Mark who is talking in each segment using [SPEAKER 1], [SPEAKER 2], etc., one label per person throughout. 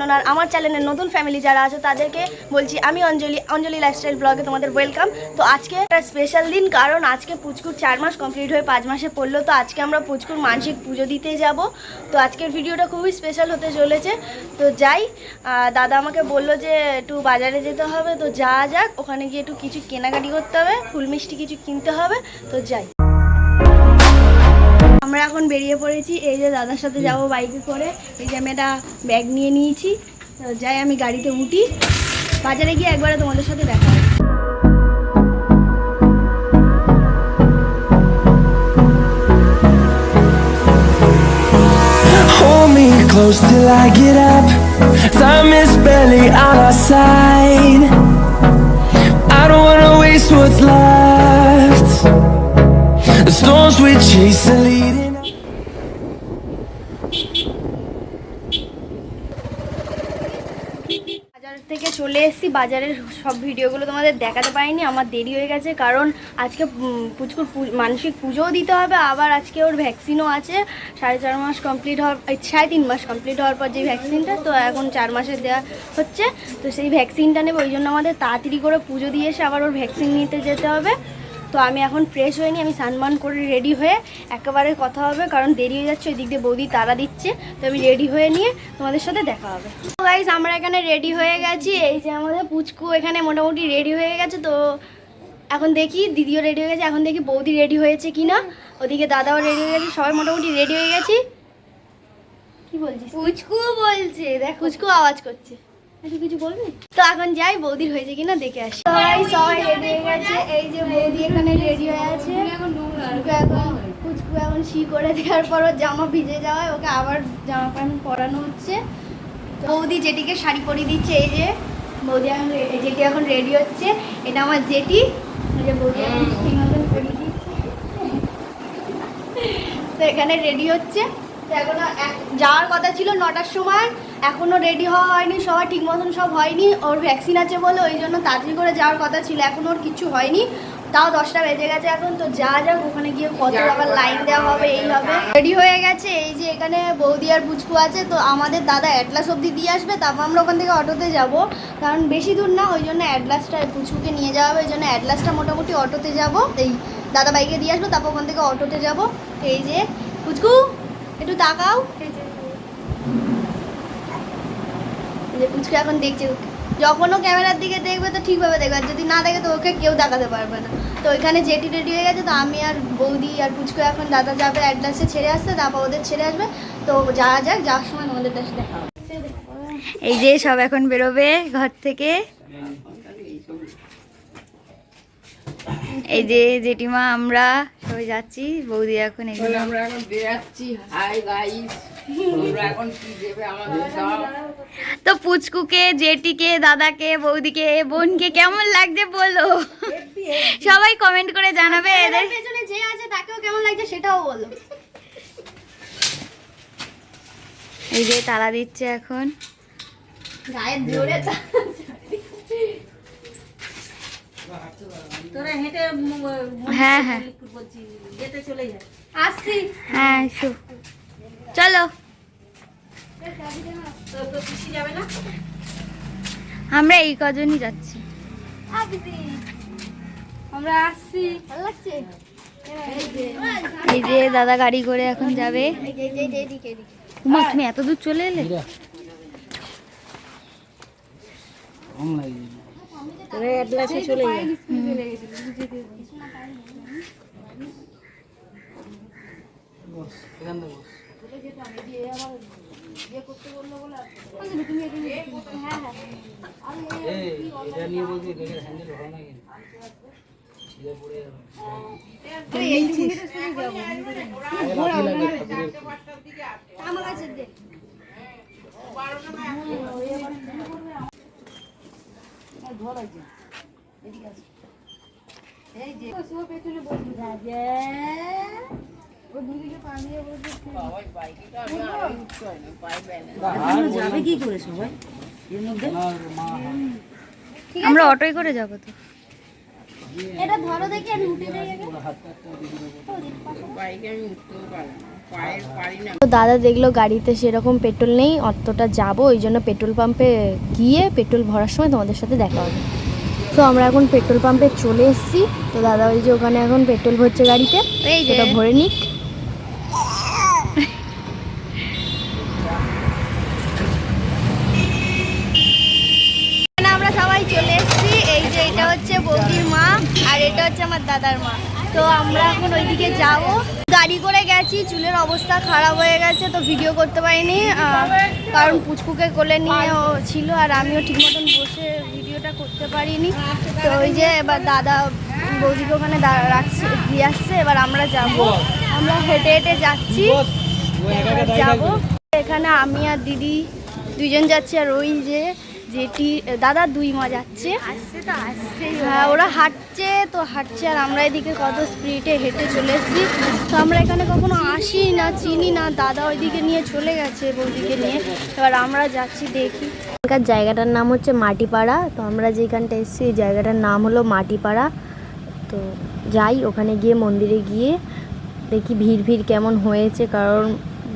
[SPEAKER 1] বন্ধুগণ আর আমার চ্যানেলের নতুন ফ্যামিলি যারা আছে তাদেরকে বলছি আমি অঞ্জলি লাইফস্টাইল ব্লগে তোমাদের ওয়েলকাম। তো আজকে একটা স্পেশাল দিন, কারণ আজকে পুচকুর 4 মাস কমপ্লিট হয়ে 5 মাসে পড়লো। তো আজকে আমরা পুচকুর মানসিক পুজো দিতে যাব। তো আজকের ভিডিওটা খুবই স্পেশাল হতে চলেছে। তো যাই, দাদা আমাকে বললো যে একটু বাজারে যেতে হবে, তো যাওয়া যাক। ওখানে গিয়ে একটু কিছু কেনাকাটি করতে হবে, ফুল মিষ্টি কিছু কিনতে হবে। তো যাই, আমরা এখন বেরিয়ে পড়েছি। এই যে দাদার সাথে যাব বাইকে করে। এই যে আমি একটা ব্যাগ নিয়ে নিয়েছি। তো যাই, আমি গাড়িতে উঠি, বাজারে গিয়ে একবারে তোমাদের সাথে দেখা হবে।
[SPEAKER 2] Hold me close till I get up. Time is barely on our side. I don't wanna waste what's left. The storms we chase are leading.
[SPEAKER 1] বাজার থেকে চলে এসেছি। বাজারের সব ভিডিওগুলো তোমাদের দেখাতে পারিনি, আমার দেরি হয়ে গেছে, কারণ আজকে পুচকুর মানসিক পুজোও দিতে হবে, আবার আজকে ওর ভ্যাকসিনও আছে। 4.5 মাস কমপ্লিট হওয়ার 3.5 মাস কমপ্লিট হওয়ার পর যে ভ্যাকসিনটা, তো এখন 4 মাসে দেওয়া হচ্ছে। তো সেই ভ্যাকসিনটা নেবে, ওই জন্য আমাদের তাড়াতাড়ি করে পুজো দিয়ে এসে আবার ওর ভ্যাকসিন নিতে যেতে হবে। তো আমি এখন ফ্রেশ হয়ে নিই, আমি স্নান করে রেডি হয়ে একেবারে কথা হবে, কারণ দেরি হয়ে যাচ্ছে। ওই দিক দিয়ে বৌদি তাড়া দিচ্ছে, তো আমি রেডি হয়ে নিয়ে তোমাদের সাথে দেখা হবে। তো গাইস, আমরা এখানে রেডি হয়ে গেছি। এই যে আমাদের পুচকু এখানে মোটামুটি রেডি হয়ে গেছে। তো এখন দেখি দিদিও রেডি হয়ে গেছে, এখন দেখি বৌদি রেডি হয়েছে কিনা। ওদিকে দাদাও রেডি হয়ে গেছে, সবাই মোটামুটি রেডি হয়ে গেছি। কি বলছিস? পুচকু বলছে, দেখ পুচকু আওয়াজ করছে। তুই কিছু বলবি? তো এখন যাই, বৌদির হয়েছে কিনা দেখে আসি। সবাই রেডি হয়ে গেছে। এই যে বৌদি এখানে রেডি হয়ে আছে। এখন পুচকু এখন শি করে দেওয়ার পর ওর জামা ভিজে যাওয়ায় ওকে আবার জামা প্যান্ট পরানো হচ্ছে। তো বৌদি জেঠিকে শাড়ি পরিয়ে দিচ্ছে। এই যে বৌদি এখন জেঠি এখন রেডি হচ্ছে। এটা আমার জেঠি। এই যে বৌদি এখন ঠিক মতন পরিয়ে দিচ্ছে। তো এখানে রেডি হচ্ছে। তো এখনো যাওয়ার কথা ছিল 9টার সময়, এখনো রেডি হওয়া হয়নি, সবাই ঠিক মতন সব হয়নি। ওর ভ্যাকসিন আছে বলে ওই জন্য তাড়াতাড়ি করে যাওয়ার কথা ছিল, এখনো ওর কিছু হয়নি। তাও 10টা বেজে গেছে এখন। তো যা যাক, ওখানে গিয়ে কত আবার লাইন দেওয়া হবে, এই হবে। রেডি হয়ে গেছে। এই যে এখানে বৌদি আর পুচকু আছে। তো আমাদের দাদা অ্যাটলাস অবধি দিয়ে আসবে, তারপর আমরা ওখান থেকে অটোতে যাব, কারণ বেশি দূর না, ওই জন্য অ্যাটলাসটা পুচকুকে নিয়ে যাওয়া হবে। ওই জন্য অ্যাটলাসটা মোটামুটি অটোতে যাব। এই দাদা বাইকে দিয়ে আসবো, তারপর ওখান থেকে অটোতে যাব। এই যে পুচকু একটু তাকাও। যে পুচকু এখন দেখছে, যখন ও ক্যামেরার দিকে দেখবে তো ঠিকভাবে দেখবে, আর যদি না দেখে তো ওকে কেউ দেখাতে পারবে না। তো ওইখানে জেটি রেডি হয়ে গেছে। তো আমি আর বৌদি আর পুচকু এখন দাদা যাবে অ্যাড্রেসে ছেড়ে আসতে, তারপর ওদের ছেড়ে আসবে। তো যাওয়া যাক, যাওয়ার সময় আমাদের কাছে দেখা হবে। এই যে সব এখন বেরোবে ঘর থেকে। এই যে জেঠিমা আমরা সবাই যাচ্ছি, বৌদি এখন এখানে।
[SPEAKER 3] আমরা এখন বেরাচ্ছি। হাই গাইস, তোমরা এখন কি দেবে আমাদের দাও।
[SPEAKER 1] তো পুচকুকে, জেঠিকে, দাদাকে, বৌদিকে, বোনকে কেমন লাগছে বলো, সবাই কমেন্ট করে জানাবে। এদের পেছনে যে আছে তাকেও কেমন লাগছে সেটাও বলো। এই যে তালা দিচ্ছে এখন, গায়ের জোরে।
[SPEAKER 4] তোরা হেঁটে
[SPEAKER 1] হ্যাঁ হ্যাঁ
[SPEAKER 4] বলছি যেতে চলে যায়।
[SPEAKER 1] আসছি। হ্যাঁ এসো, চলো।
[SPEAKER 4] তো পিসি যাবে না?
[SPEAKER 1] আমরা এই কজনই যাচ্ছি। আমরা আসছি, ভালো লাগছে। এই যে দাদা গাড়ি করে এখন যাবে। মা তুমি এত দূর চলে এলে?
[SPEAKER 4] তোরা অ্যাডলাসে চলে যায়। যাবে কি করে সবাই এর মধ্যে?
[SPEAKER 1] আমরা অটোয় করে যাবো। তো এটা ধরো দেখি আমি উঠে যাই আগে।
[SPEAKER 3] বাইকে আমি উঠতেও পারি না, পারি না।
[SPEAKER 1] তো দাদা দেখলো গাড়িতে সেরকম পেট্রোল নেই, অতটা যাবো ওই জন্য পেট্রোল পাম্পে গিয়ে পেট্রোল ভরার সময় তোমাদের সাথে দেখা হবে। তো আমরা এখন পেট্রোল পাম্পে চলে এসেছি। তো দাদা ওই যে ওখানে এখন পেট্রোল ভরছে গাড়িতে, ওটা ভরে নিক। আমরা সবাই চলে এসেছি। এই যে এটা হচ্ছে বৌদির মা আর এটা হচ্ছে আমার দাদার মা। তো আমরা এখন ওইদিকে যাব। গাড়ি করে গেছি, চুলের অবস্থা খারাপ হয়ে গেছে তো ভিডিও করতে পারিনি, কারণ পুচকুকে কোলে নিয়ে ও ছিল আর আমিও ঠিক মতন বসে ভিডিওটা করতে পারিনি। তো ওই যে এবার দাদা বৌদিকে ওখানে রাখছে, দিয়ে আসছে। এবার আমরা যাব, আমরা হেঁটে হেঁটে যাচ্ছি, যাব। এখানে আমি আর দিদি দুইজন যাচ্ছি আর ওই যে যেটি দাদা দুই মা যাচ্ছে। হ্যাঁ ওরা হাঁটছে তো হাঁটছে আর আমরা এদিকে কত স্পিডে হেঁটে চলে এসেছি। তো আমরা এখানে কখনো আসি না, চিনি না, দাদা ওইদিকে নিয়ে চলে গেছে বৌদিকে নিয়ে। এবার আমরা যাচ্ছি দেখি। এখানকার জায়গাটার নাম হচ্ছে মাটিপাড়া। তো আমরা যেখানটা এসেছি এই জায়গাটার নাম হলো মাটিপাড়া। তো যাই ওখানে গিয়ে মন্দিরে গিয়ে দেখি ভিড় কেমন হয়েছে, কারণ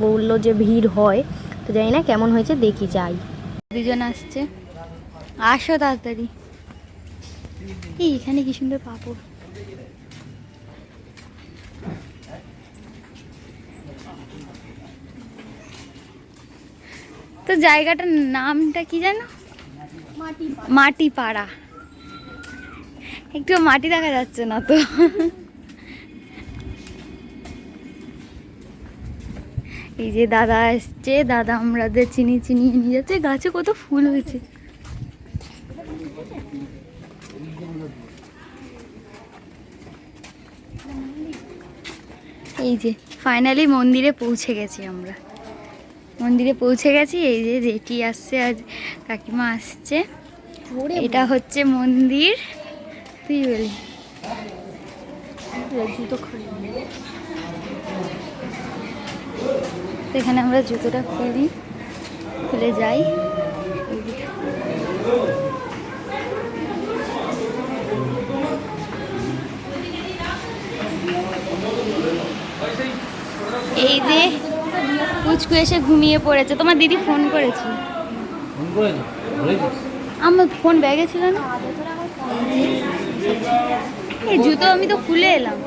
[SPEAKER 1] বললো যে ভিড় হয়। তো জানি না কেমন হয়েছে, দেখি যাই। দুজন আসছে, আসো তাড়াতাড়ি। এখানে কি সুন্দর পাপড়। তো জায়গাটার নামটা কি জানো? মাটিপাড়া। একটু মাটি দেখা যাচ্ছে না তো। এই যে দাদা এসছে, দাদা আমাদের চিনিয়ে নিয়ে যাচ্ছে। গাছে কত ফুল হয়েছে। এই যে ফাইনালি মন্দিরে পৌঁছে গেছি আমরা, মন্দিরে পৌঁছে গেছি। এই যে জেঠি আসছে আর কাকিমা আসছে, এটা হচ্ছে মন্দির। তুই বলি জুতো এখানে আমরা জুতোটা খুলে যাই। এই যে পুচকু এসে ঘুমিয়ে পড়েছে। তোমার দিদি ফোন করেছে, আমার ফোন ব্যাগে ছিল না। এই জুতো আমি তো খুলে এলাম।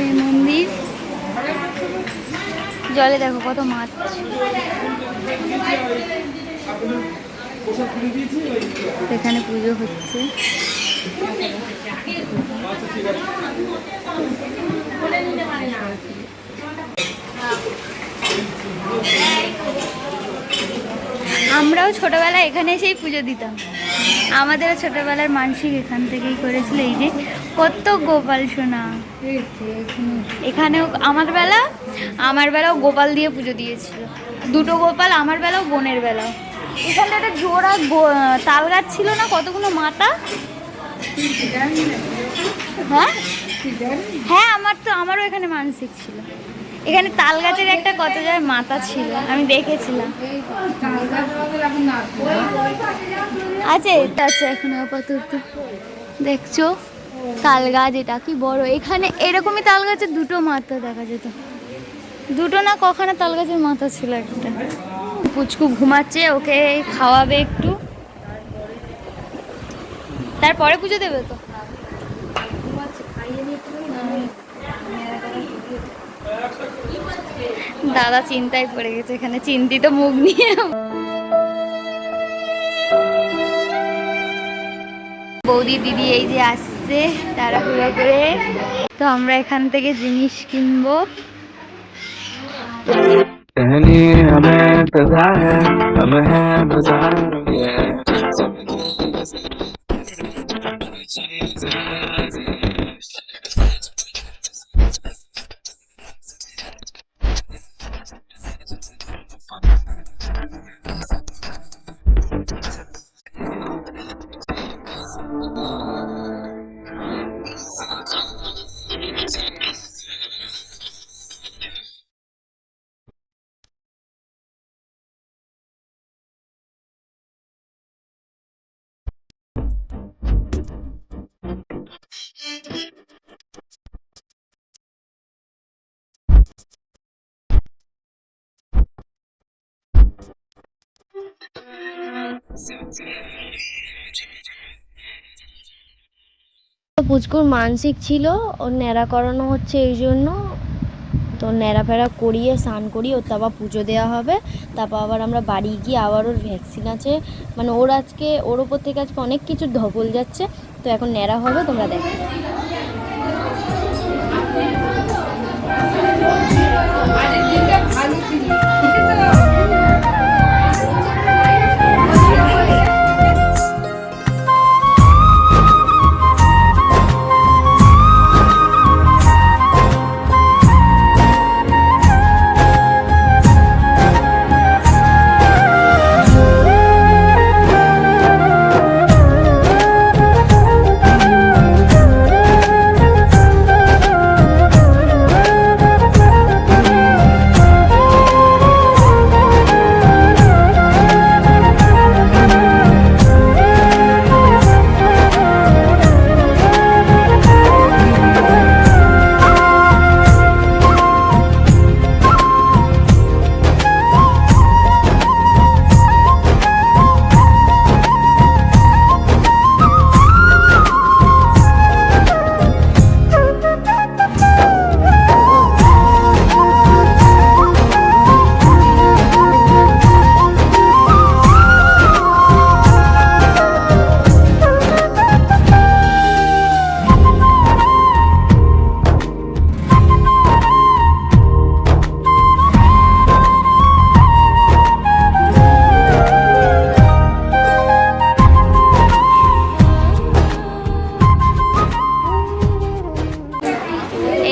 [SPEAKER 1] এই মন্দির, জলে দেখো কত মাছ। এখানে পুজো হচ্ছে। আমরাও ছোটবেলায় এখানে এসেই পুজো দিতাম। আমাদেরও ছোটবেলার মানসিক এখান থেকেই করেছিল। এই যে কত গোপাল সোনা। এখানেও আমার বেলাও গোপাল দিয়ে পুজো দিয়েছিল, দুটো গোপাল, আমার বেলাও বোনের বেলাও। এখানে একটা জোড়া তাল গাছ ছিল না, কতগুলো মাথা। হ্যাঁ হ্যাঁ, আমারও এখানে মানসিক ছিল। এখানে তাল গাছের একটা কত জায়গায় মাথা ছিল, আমি দেখেছিলাম। আছে এখন আপাতত দেখছো তাল গাছ, এটা কি বড়। এখানে এরকমই তাল গাছের দুটো মাথা দেখা যেত, দুটো না কখনো তাল গাছের মাথা ছিল একটা। পুচকু ঘুমাচ্ছে, ওকে খাওয়াবে একটু, তারপরে পুজো দেবে তো। দাদা চিন্তায় পড়ে গেছে, এখানে চিন্তিত মুখ নিয়ে। বৌদি দিদি এই যে আসছে তাড়াহুড়ো করে। তো আমরা এখান থেকে জিনিস কিনবো। পুচকুর মানসিক ছিল, ওর ন্যাড়া করানো হচ্ছে এই জন্য। তো ন্যাড়া ফেড়া করিয়ে স্নান করিয়ে ওর তারপর পুজো দেওয়া হবে। তারপর আবার আমরা বাড়ি গিয়ে আবার ওর ভ্যাকসিন আছে, মানে ওর আজকে ওর ওপর থেকে আজকে অনেক কিছু ধকল যাচ্ছে। তো এখন ন্যাড়া হবে, তোমরা দেখো।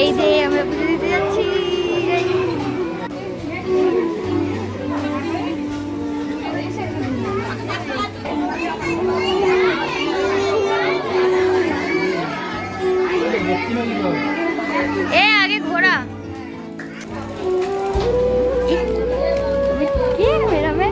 [SPEAKER 1] এই যে আমরা পুজো দিতে যাচ্ছি। এ আগে ঘোড়া কি মেরা মে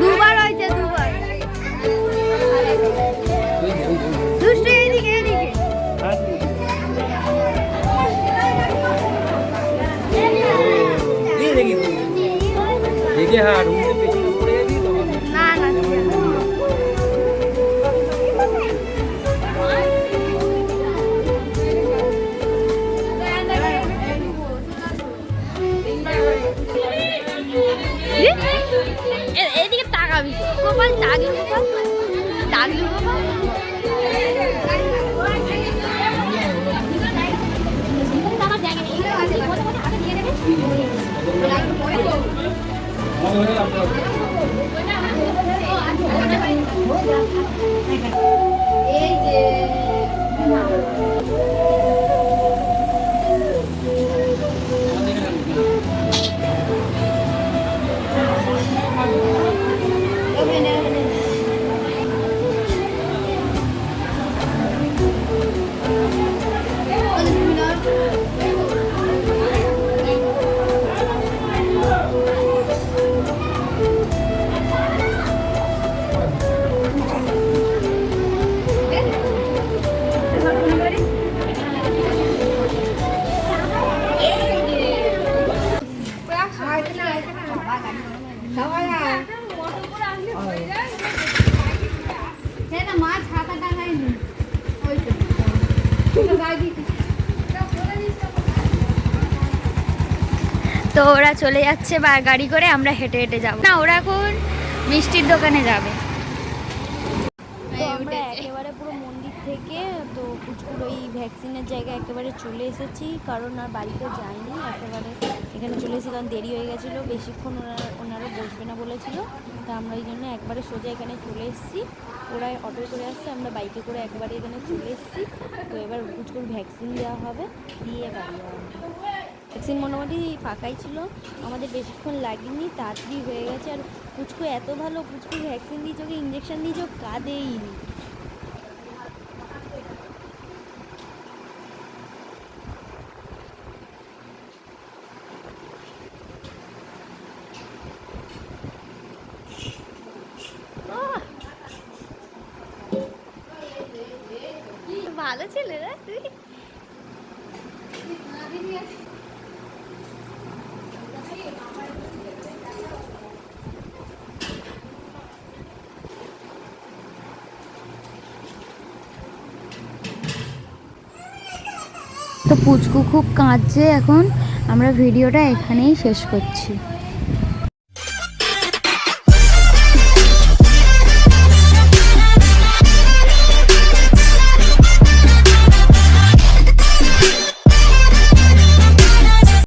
[SPEAKER 1] দুবার হয়েছে, দুবার। দুষ্টু এদিকে এদিকে। না না এদিকে তাকাবি গোপাল, তাগলু গোপাল, তাগলু গোপাল। এই যে তো ওরা চলে যাচ্ছে বা গাড়ি করে, আমরা হেঁটে হেঁটে যাবো না। ওরা এখন মিষ্টির দোকানে যাবে। তো আমরা একেবারে পুরো মন্দির থেকে তো পুচকুর ওই ভ্যাকসিনের জায়গায় একেবারে চলে এসেছি, কারণ আর বাড়িতে যাইনি, একেবারে এখানে চলে এসেছি কারণ দেরি হয়ে গেছিলো, বেশিক্ষণ ওনারা বসবে না বলেছিল। তা আমরা ওই জন্য একবারে সোজা এখানে চলে এসেছি। ওরা অটোয় করে আসছে, আমরা বাইকে করে একবারে এখানে চলে এসেছি। তো এবার পুচকুর ভ্যাকসিন দেওয়া হবে, দিয়ে বাড়ি যাওয়া হবে। ভ্যাকসিন মোটামুটি ফাঁকাই ছিল, আমাদের বেশিক্ষণ লাগেনি, তাড়াতাড়ি হয়ে গেছে। আর পুচকু এত ভালো, পুচকুর ভ্যাকসিন দিয়েছে, ওকে ইঞ্জেকশন দিয়েছে, ও কাঁদেইনি। ছেলে রে তুই।
[SPEAKER 5] তো পুচকু খুব কাঁদছে এখন, আমরা ভিডিওটা এখানেই শেষ করছি।